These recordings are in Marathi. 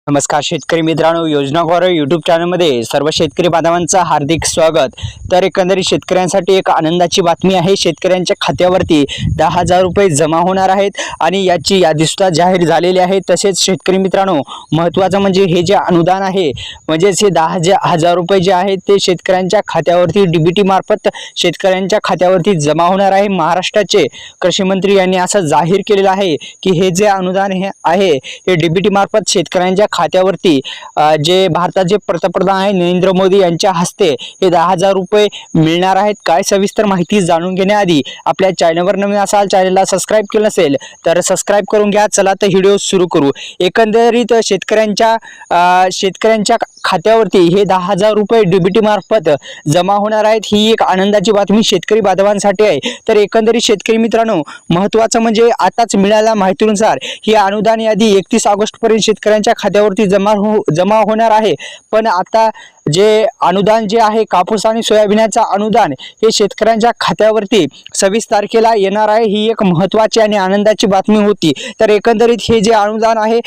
नमस्कार शेतकरी मित्रांनो, योजना गौरव यूट्यूब चॅनलमध्ये सर्व शेतकरी बांधवांचं हार्दिक स्वागत। तर एकंदरीत शेतकऱ्यांसाठी एक आनंदाची बातमी आहे। शेतकऱ्यांच्या खात्यावरती 10,000 रुपये जमा होणार आहेत आणि याची यादी सुद्धा जाहीर झालेली आहे। तसेच शेतकरी मित्रांनो, महत्त्वाचं म्हणजे हे जे अनुदान आहे म्हणजे हे 10,000 रुपये जे आहेत ते शेतकऱ्यांच्या खात्यावरती डीबीटी मार्फत शेतकऱ्यांच्या खात्यावरती जमा होणार आहे। महाराष्ट्राचे कृषी मंत्री यांनी असं जाहीर केलेलं आहे की हे जे अनुदान आहे हे डीबीटी मार्फत शेतकऱ्यांच्या खात्यावरती जे भारताचे पंतप्रधान आहे नरेंद्र मोदी यांच्या हस्ते हे 10,000 रुपये मिळणार आहेत। काय सविस्तर माहिती जाणून घेण्याआधी आपल्या चॅनलवर नवीन असाल, चॅनलला सबस्क्राइब केलं नसेल तर सबस्क्राइब करून घ्या। चला तर व्हिडिओ सुरू करू। एकंदरीत शेतकऱ्यांच्या खात्यावरती हे 10,000 रुपये डीबीटी मार्फत जमा होणार आहेत। ही एक आनंदाची बातमी शेतकरी बांधवांसाठी आहे। तर एकंदरीत शेतकरी मित्रांनो, महत्त्वाचं म्हणजे आताच मिळालेल्या माहितीनुसार ही अनुदान यादी 31 ऑगस्ट पर्यंत शेतकऱ्यांच्या खात्यावरती जमा होणार आहे। पण आता जे अनुदान जे आहे कापूस आणि सोयाबीनचा अनुदान हे शेतकऱ्यांच्या खात्यावरती 26 तारखेला येणार आहे। ही एक महत्त्वाची आणि आनंदाची बातमी होती। तर एकंदरीत हे जे अनुदान आहे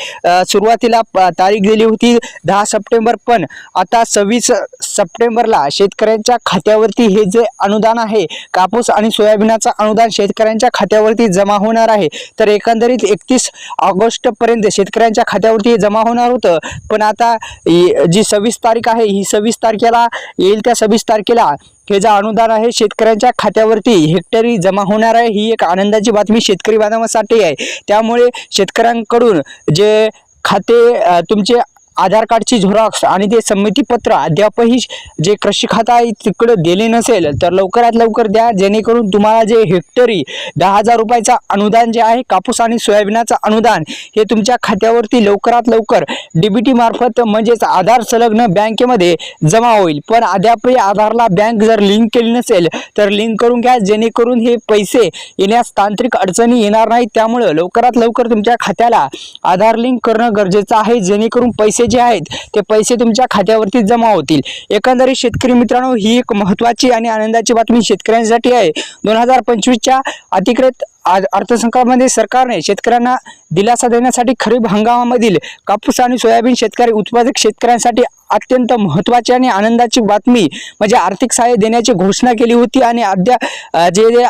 सुरुवातीला तारीख दिली होती 10 सप्टेंबर, पण आता 26 सप्टेंबरला शेतकऱ्यांच्या खात्यावरती हे जे अनुदान आहे कापूस आणि सोयाबीनचा अनुदान शेतकऱ्यांच्या खात्यावरती जमा होणार आहे। तर एकंदरीत 31 ऑगस्ट पर्यंत शेतकऱ्यांच्या खात्यावरती जमा होणार होतं, पण आता जी 26 तारीख आहे ही 26 तारखेला येईल। त्या 26 तारखेला हे जे अनुदान आहे शेतकऱ्यांच्या खात्यावरती हेक्टरी जमा होणार आहे। ही एक आनंदाची बातमी शेतकरी बांधवांसाठी आहे। त्यामुळे शेतकऱ्यांकडून जे खाते तुमचे आधार कार्डची झेरॉक्स आणि ते संमतीपत्र अद्यापही जे कृषी खाता आहे तिकडे दिले नसेल तर लवकरात लवकर द्या, जेणेकरून तुम्हाला जे हेक्टरी 10,000 रुपयाचा अनुदान जे आहे कापूस आणि सोयाबीनचा अनुदान हे तुमच्या खात्यावरती लवकरात लवकर डीबीटी मार्फत म्हणजेच आधार संलग्न बँकेमध्ये जमा होईल। पण अद्यापही आधारला बँक जर लिंक केली नसेल तर लिंक करून घ्या, जेणेकरून हे पैसे येण्यास तांत्रिक अडचणी येणार नाहीत। त्यामुळे लवकरात लवकर तुमच्या खात्याला आधार लिंक करणं गरजेचं आहे, जेणेकरून पैसे जे आहेत ते पैसे तुमच्या खात्यावरती जमा होतील। एकंदरीत शेतकरी मित्रांनो, ही एक महत्त्वाची आणि आनंदाची बातमी शेतकऱ्यांसाठी आहे। 2025च्या अधिकृत अर्थसंकल्पामध्ये सरकारने शेतकऱ्यांना दिलासा देण्यासाठी खरीप हंगामामधील कापूस आणि सोयाबीन शेतकरी उत्पादक शेतकऱ्यांसाठी अत्यंत महत्त्वाची आणि आनंदाची बातमी म्हणजे आर्थिक सहाय्य देण्याची घोषणा केली होती आणि अद्याप जे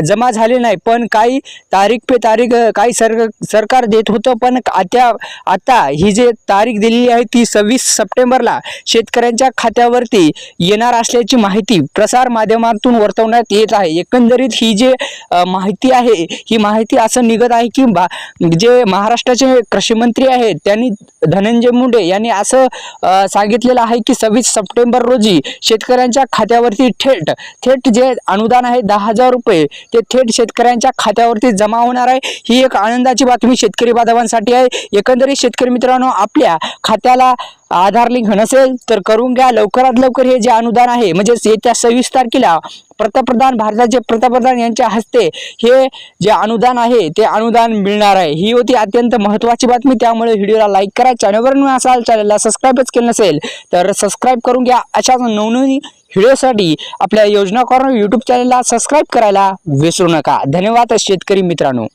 जमा झाले नाही, पण काही तारीख पे तारीख काही सरकार देत होतं, पण आता ही जे तारीख दिलेली आहे ती 26 सप्टेंबरला शेतकऱ्यांच्या खात्यावरती येणार असल्याची माहिती प्रसार माध्यमातून वर्तवण्यात येत आहे। एकंदरीत ही जे माहिती आहे ही माहिती असं निघत आहे की जे महाराष्ट्राचे कृषी मंत्री आहेत त्यांनी धनंजय मुंडे यांनी असं सांगितलेलं आहे की 26 सप्टेंबर रोजी शेतकऱ्यांच्या खात्यावरती थेट जे अनुदान आहे 10,000 रुपये ते थेट शेतकऱ्यांच्या खात्यावरती जमा होणार आहे। ही एक आनंदाची बातमी शेतकरी बांधवांसाठी आहे। एकंदरीत शेतकरी मित्रांनो, आपल्या खात्याला आधार लिंक नसेल तर करून घ्या लवकरात लवकर। हे जे अनुदान आहे म्हणजे येत्या 26 तारखेला भारताचे पंतप्रधान यांच्या हस्ते हे जे अनुदान आहे ते अनुदान मिळणार आहे। ही होती अत्यंत महत्त्वाची बातमी। त्यामुळे व्हिडिओला लाईक करा, चॅनलवर नवीन असाल चॅनलला सबस्क्राइबच केलं नसेल तर सबस्क्राइब करून घ्या। अशाच नवनवीन व्हिडिओसाठी आपल्या योजना कॉर्नर यूट्यूब चॅनलला सबस्क्राइब करायला विसरू नका। धन्यवाद शेतकरी मित्रांनो।